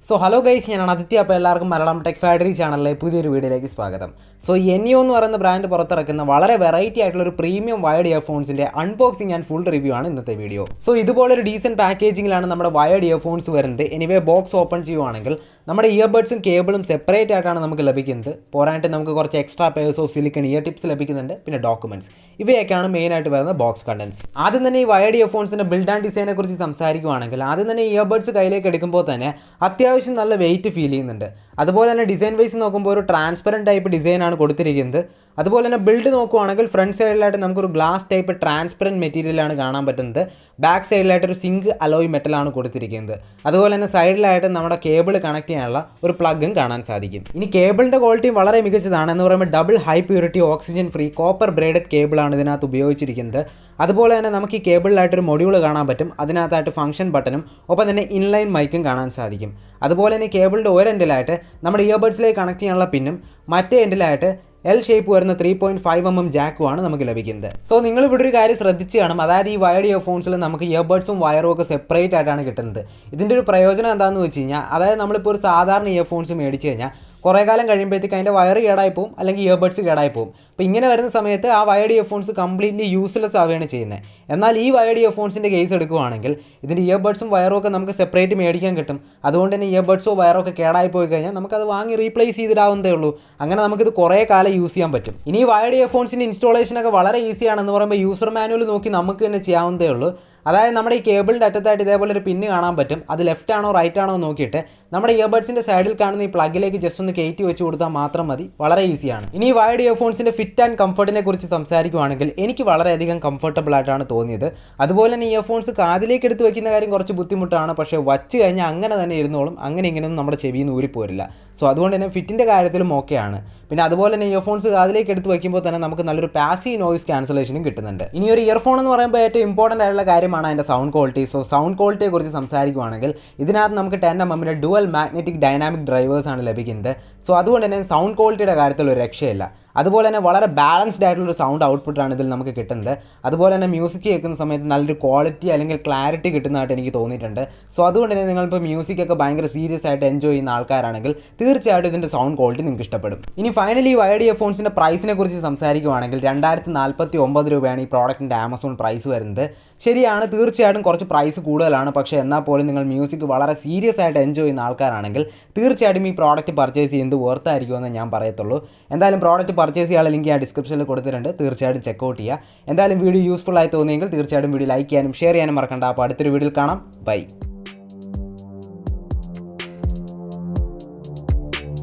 So hello guys, ഞാനാണ് ആദിത്യ. അപ്പോൾ എല്ലാവർക്കും മലയാളം ടെക് ഫാക്ടറി ചാനലിലെ പുതിയൊരു വീഡിയോയിലേക്ക് സ്വാഗതം. സോ Enyo എന്ന് പറയുന്ന ബ്രാൻഡ് പുറത്തിറക്കുന്ന വളരെ വെറൈറ്റി ആയിട്ടുള്ള ഒരു പ്രീമിയം വയർഡ് ഇയർഫോൺസിൻ്റെ അൺബോക്സിംഗ് ആൻഡ് ഫുൾ റിവ്യൂ ആണ് ഇന്നത്തെ വീഡിയോ. സോ ഇതുപോലൊരു ഡീസൻറ്റ് പാക്കേജിങ്ങിലാണ് നമ്മുടെ വയർഡ് ഇയർഫോൺസ് വരുന്നത്. എനിവേ ബോക്സ് ഓപ്പൺ ചെയ്യുവാണെങ്കിൽ നമ്മുടെ ഇയർബഡ്സും കേബിളും സെപ്പറേറ്റ് ആയിട്ടാണ് നമുക്ക് ലഭിക്കുന്നത്. പോരായിട്ട് നമുക്ക് കുറച്ച് extra pairs of silicone ear tips ലഭിക്കുന്നുണ്ട്, പിന്നെ ഡോക്യുമെൻറ്റ്സ്. ഇവയൊക്കെയാണ് മെയിനായിട്ട് വരുന്ന ബോക്സ് കണ്ടൻസ്. ആദ്യം തന്നെ ഈ വയർഡ് ഇയർഫോൺസിൻ്റെ ബിൽഡ് ആൻഡ് ഡിസൈനെ കുറിച്ച് സംസാരിക്കുകയാണെങ്കിൽ ആദ്യം തന്നെ ഇയർബഡ്സ് കയ്യിലേക്ക് എടുക്കുമ്പോൾ തന്നെ അത്യാവശ്യം നല്ല വെയിറ്റ് ഫീൽ ചെയ്യുന്നുണ്ട്. അതുപോലെ തന്നെ ഡിസൈൻ വൈസ് നോക്കുമ്പോൾ ഒരു ട്രാൻസ്പെറൻറ്റ് ടൈപ്പ് ഡിസൈനാണ് കൊടുത്തിരിക്കുന്നത്. അതുപോലെ തന്നെ ബിൽഡ് നോക്കുവാണെങ്കിൽ ഫ്രണ്ട് സൈഡിലായിട്ട് നമുക്കൊരു ഗ്ലാസ് ടൈപ്പ് ട്രാൻസ്പെറൻറ്റ് മെറ്റീരിയലാണ് കാണാൻ പറ്റുന്നത്. ബാക്ക് സൈഡിലായിട്ടൊരു സിങ്ക് അലോയ് മെറ്റലാണ് കൊടുത്തിരിക്കുന്നത്. അതുപോലെ തന്നെ സൈഡിലായിട്ട് നമ്മുടെ കേബിൾ കണക്ട് ചെയ്യാനുള്ള ഒരു പ്ലഗും കാണാൻ സാധിക്കും. ഇനി കേബിളിൻ്റെ ക്വാളിറ്റി വളരെ മികച്ചതാണ്. എന്ന് പറയുമ്പോൾ double high purity oxygen free copper braided കേബിളാണ് ഇതിനകത്ത് ഉപയോഗിച്ചിരിക്കുന്നത്. അതുപോലെ തന്നെ നമുക്ക് ഈ കേബിളിലായിട്ടൊരു മൊഡ്യൂൾ കാണാൻ പറ്റും. അതിനകത്തായിട്ട് ഫംഗ്ഷൻ ബട്ടണും ഒപ്പം തന്നെ ഇൻലൈൻ മൈക്കും കാണാൻ സാധിക്കും. അതുപോലെ തന്നെ കേബിളിൻ്റെ ഒരു എൻഡിലായിട്ട് നമ്മുടെ ഇയർബഡ്സിലേക്ക് കണക്ട് ചെയ്യാനുള്ള പിന്നും മറ്റേ എൻഡിലായിട്ട് എൽ ഷേപ്പ് വരുന്ന 3.5 mm ജാക്കുമാണ് നമുക്ക് ലഭിക്കുന്നത്. സോ നിങ്ങൾ ഇവിടെ ഒരു കാര്യം ശ്രദ്ധിച്ച് കാണും, അതായത് ഈ വയർഡ് ഇയർഫോൺസിൽ നമുക്ക് ഇയർബഡ്സും വയറും ഒക്കെ സെപ്പറേറ്റ് ആയിട്ടാണ് കിട്ടുന്നത്. ഇതിൻ്റെ ഒരു പ്രയോജനം എന്താണെന്ന് വെച്ച് കഴിഞ്ഞാൽ, അതായത് നമ്മളിപ്പോൾ ഒരു സാധാരണ ഇയർഫോൺസ് മേടിച്ച് കഴിഞ്ഞാൽ കുറേ കാലം കഴിയുമ്പോഴത്തേക്ക് അതിൻ്റെ വയർ കേടായി പോകും, അല്ലെങ്കിൽ ഇയർബഡ്സ് കേടായി പോകും. അപ്പോൾ ഇങ്ങനെ വരുന്ന സമയത്ത് ആ വയർഡ് ഇയർഫോൺസ് കംപ്ലീറ്റ്ലി യൂസ്ലെസ് ആവുകയാണ് ചെയ്യുന്നത്. എന്നാൽ ഈ വയർഡ് ഇയർഫോൺസിൻ്റെ കേസ് എടുക്കുകയാണെങ്കിൽ ഇതിൻ്റെ ഇയർബഡ്സും വയറും ഒക്കെ നമുക്ക് സെപ്പറേറ്റ് മേടിക്കാൻ കിട്ടും. അതുകൊണ്ട് തന്നെ ഇയർബഡ്സോ വയറോ ഒക്കെ കേടായി പോയി കഴിഞ്ഞാൽ നമുക്കത് വാങ്ങി റീപ്ലേസ് ചെയ്തിടാവുന്നതേ ഉള്ളൂ. അങ്ങനെ നമുക്കിത് കുറേ കാലം യൂസ് ചെയ്യാൻ പറ്റും. ഇനി ഈ വയർഡ് ഇയർഫോൺസിൻ്റെ ഇൻസ്റ്റാളേഷനൊക്കെ വളരെ ഈസിയാണെന്ന് പറയുമ്പോൾ യൂസർ മാനുവൽ നോക്കി നമുക്ക് തന്നെ ചെയ്യാവുന്നതേ ഉള്ളൂ. അതായത് നമ്മുടെ ഈ കേബിളിൻ്റെ അറ്റത്തായിട്ട് ഇതേപോലെ ഒരു പിന്ന് കാണാൻ പറ്റും. അത് ലെഫ്റ്റ് ആണോ റൈറ്റ് ആണോ നോക്കിയിട്ട് നമ്മുടെ ഇയർബഡ്സിൻ്റെ സൈഡിൽ കാണുന്ന ഈ പ്ലഗിലേക്ക് ജസ്റ്റ് ഒന്ന് കയറ്റി വെച്ച് കൊടുത്താൽ മാത്രം മതി. വളരെ ഈസിയാണ്. ഇനി ഈ വയർഡ് ഇയർഫോൺസിൻ്റെ ഫിറ്റ് ആൻഡ് കംഫർട്ടിനെ കുറിച്ച് സംസാരിക്കുകയാണെങ്കിൽ എനിക്ക് വളരെയധികം കംഫർട്ടബിൾ ആയിട്ടാണ് തോന്നിയത്. അതുപോലെ തന്നെ ഇയർഫോൺസ് കാതിലേക്ക് എടുത്ത് വയ്ക്കുന്ന കാര്യം കുറച്ച് ബുദ്ധിമുട്ടാണ്. പക്ഷേ വച്ച് കഴിഞ്ഞാൽ അങ്ങനെ തന്നെ ഇരുന്നോളും, അങ്ങനെ ഇങ്ങനെയൊന്നും നമ്മുടെ ചെവിയിൽ നിന്ന് ഊരിപ്പോരില്ല. സോ അതുകൊണ്ട് തന്നെ ഫിറ്റിൻ്റെ കാര്യത്തിലും ഓക്കെയാണ്. പിന്നെ അതുപോലെ തന്നെ ഇയർഫോൺസ് കാതിലേക്ക് എടുത്ത് വയ്ക്കുമ്പോൾ തന്നെ നമുക്ക് നല്ലൊരു പാസീവ് നോയിസ് ക്യാൻസലേഷനും കിട്ടുന്നുണ്ട്. ഇനി ഒരു ഇയർഫോൺ എന്ന് പറയുമ്പോൾ ഏറ്റവും ഇമ്പോർട്ടൻ്റ് ആയിട്ടുള്ള കാര്യമാണ് അതിൻ്റെ സൗണ്ട് ക്വാളിറ്റി. സോ സൗണ്ട് ക്വാളിറ്റിയെ കുറിച്ച് സംസാരിക്കുകയാണെങ്കിൽ ഇതിനകത്ത് നമുക്ക് 10 mm dual magnetic dynamic drivers ആണ് ലഭിക്കുന്നത്. സോ അതുകൊണ്ട് തന്നെ സൗണ്ട് ക്വാളിറ്റിയുടെ കാര്യത്തിൽ ഒരു രക്ഷയില്ല. അതുപോലെ തന്നെ വളരെ ബാലൻസ്ഡ് ആയിട്ടുള്ളൊരു സൗണ്ട് ഔട്ട്പുട്ടാണ് ഇതിൽ നമുക്ക് കിട്ടുന്നത്. അതുപോലെ തന്നെ മ്യൂസിക് കേൾക്കുന്ന സമയത്ത് നല്ലൊരു ക്വാളിറ്റി അല്ലെങ്കിൽ ക്ലാരിറ്റി കിട്ടുന്നതായിട്ട് എനിക്ക് തോന്നിയിട്ടുണ്ട്. സോ അതുകൊണ്ട് തന്നെ നിങ്ങളിപ്പോൾ മ്യൂസിക്കൊക്കെ ഭയങ്കര സീരിയസ് ആയിട്ട് എൻജോയ് ചെയ്യുന്ന ആൾക്കാരാണെങ്കിൽ തീർച്ചയായിട്ടും ഇതിൻ്റെ സൗണ്ട് ക്വാളിറ്റി നിങ്ങൾക്ക് ഇഷ്ടപ്പെടും. ഇനി ഫൈനലി വയർഡ് ഇയർഫോൺസിൻ്റെ പ്രൈസിനെ കുറിച്ച് സംസാരിക്കുകയാണെങ്കിൽ 2049 രൂപയാണ് ഈ പ്രോഡക്റ്റിൻ്റെ ആമസോൺ പ്രൈസ് വരുന്നത്. ശരിയാണ്, തീർച്ചയായിട്ടും കുറച്ച് പ്രൈസ് കൂടുതലാണ്. പക്ഷേ എന്നാൽ പോലും നിങ്ങൾ മ്യൂസിക് വളരെ സീരിയസ് ആയിട്ട് എൻജോയ് ചെയ്യുന്ന ആൾക്കാരാണെങ്കിൽ തീർച്ചയായിട്ടും ഈ പ്രോഡക്റ്റ് പർച്ചേസ് ചെയ്യുന്നത് വർത്തായിരിക്കുമെന്ന് ഞാൻ പറയത്തുള്ളൂ. എന്തായാലും പ്രോഡക്റ്റ് പർച്ചേസ് ചെയ്യാനുള്ള ലിങ്ക് ഞാൻ ഡിസ്ക്രിപ്ഷനിൽ കൊടുത്തിട്ടുണ്ട്, തീർച്ചയായിട്ടും ചെക്കൗട്ട് ചെയ്യുക. എന്തായാലും വീഡിയോ യൂസ്ഫുൾ ആയി തോന്നിയെങ്കിൽ തീർച്ചയായിട്ടും വീഡിയോ ലൈക്ക് ചെയ്യാനും ഷെയർ ചെയ്യാനും മറക്കണ്ട. അപ്പോൾ അടുത്തൊരു വീഡിയോയിൽ കാണാം. ബൈ.